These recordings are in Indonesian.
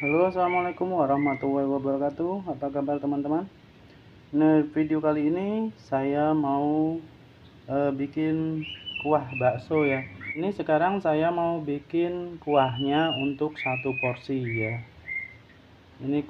Halo, assalamualaikum warahmatullahi wabarakatuh. Apa kabar teman-teman? Nah, video kali ini saya mau bikin kuah bakso ya. Ini sekarang saya mau bikin kuahnya untuk satu porsi ya. Ini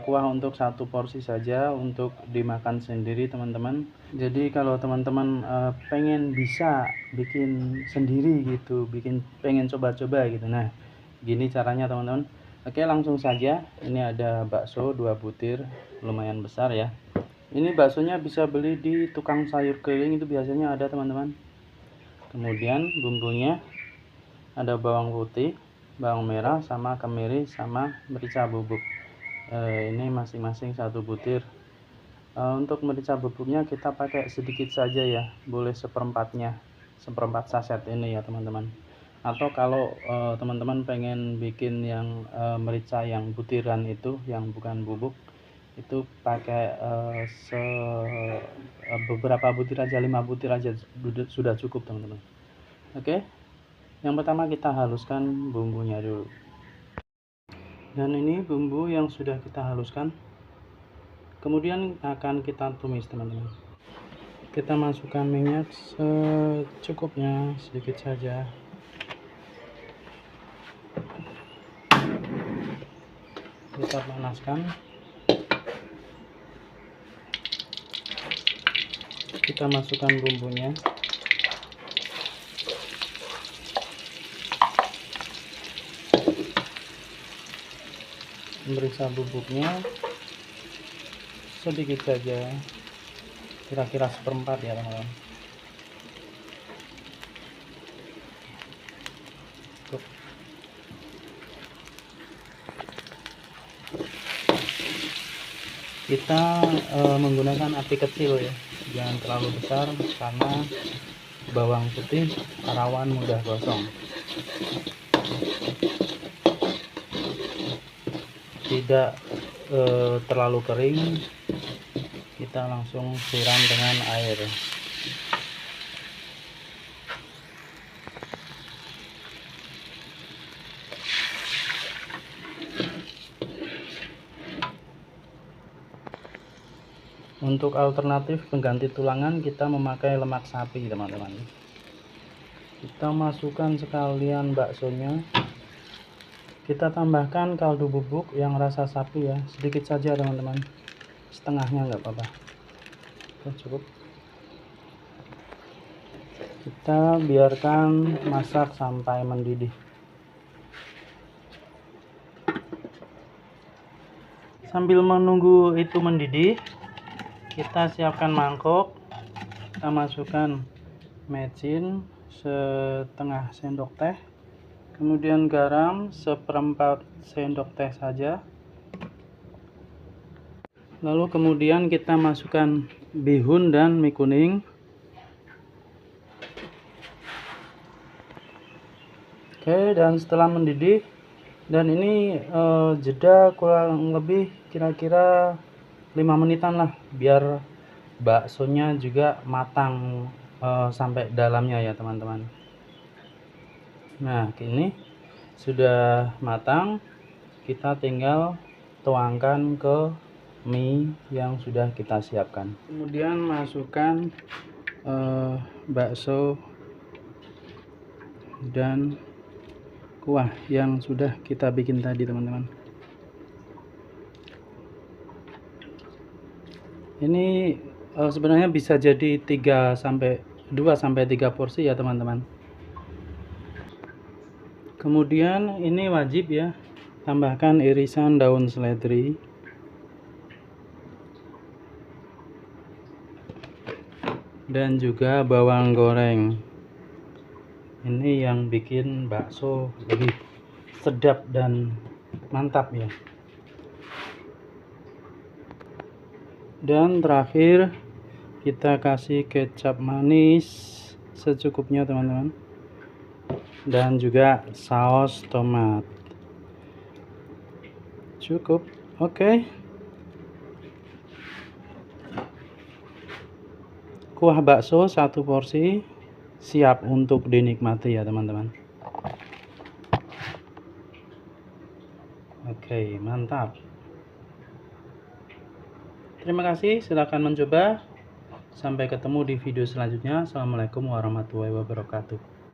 kuah untuk satu porsi saja untuk dimakan sendiri teman-teman. Jadi kalau teman-teman pengen bisa bikin sendiri gitu, pengen coba-coba gitu. Nah, gini caranya teman-teman. Oke, langsung saja. Ini ada bakso 2 butir, lumayan besar ya. Ini baksonya bisa beli di tukang sayur keliling, itu biasanya ada teman-teman. Kemudian bumbunya ada bawang putih, bawang merah, sama kemiri, sama merica bubuk. Ini masing-masing 1 butir. Untuk merica bubuknya kita pakai sedikit saja ya, boleh seperempat saset ini ya teman-teman. Atau kalau teman-teman pengen bikin yang merica yang butiran itu, yang bukan bubuk, itu pakai beberapa butir aja, 5 butir aja sudah cukup teman-teman. Oke, yang pertama kita haluskan bumbunya dulu. Dan ini bumbu yang sudah kita haluskan, kemudian akan kita tumis teman-teman. Kita masukkan minyak secukupnya, sedikit saja. Kita panaskan. Kita masukkan bumbunya. Merica bubuknya sedikit saja, kira-kira seperempat ya teman-teman. Kita menggunakan api kecil ya, jangan terlalu besar karena bawang putih rawan mudah gosong. Tidak terlalu kering, kita langsung siram dengan air. Untuk alternatif pengganti tulangan, kita memakai lemak sapi teman-teman. Kita masukkan sekalian baksonya. Kita tambahkan kaldu bubuk yang rasa sapi ya, sedikit saja teman-teman, setengahnya nggak apa-apa. Oke, cukup. Kita biarkan masak sampai mendidih. Sambil menunggu itu mendidih, kita siapkan mangkok. Kita masukkan mecin setengah sendok teh, kemudian garam seperempat sendok teh saja. Lalu kemudian kita masukkan bihun dan mie kuning. Oke, dan setelah mendidih, dan ini jeda kurang lebih kira-kira 5 menitan lah, biar baksonya juga matang sampai dalamnya ya teman-teman. Nah, ini sudah matang, kita tinggal tuangkan ke mie yang sudah kita siapkan. Kemudian masukkan bakso dan kuah yang sudah kita bikin tadi teman-teman. Ini sebenarnya bisa jadi 2 sampai 3 porsi ya teman-teman. Kemudian ini wajib ya, tambahkan irisan daun seledri. Dan juga bawang goreng. Ini yang bikin bakso lebih sedap dan mantap ya. Dan terakhir kita kasih kecap manis secukupnya teman-teman, dan juga saus tomat. Cukup. Oke. Kuah bakso 1 porsi siap untuk dinikmati ya teman-teman. Oke, mantap. Terima kasih, silakan mencoba. Sampai ketemu di video selanjutnya. Assalamualaikum warahmatullahi wabarakatuh.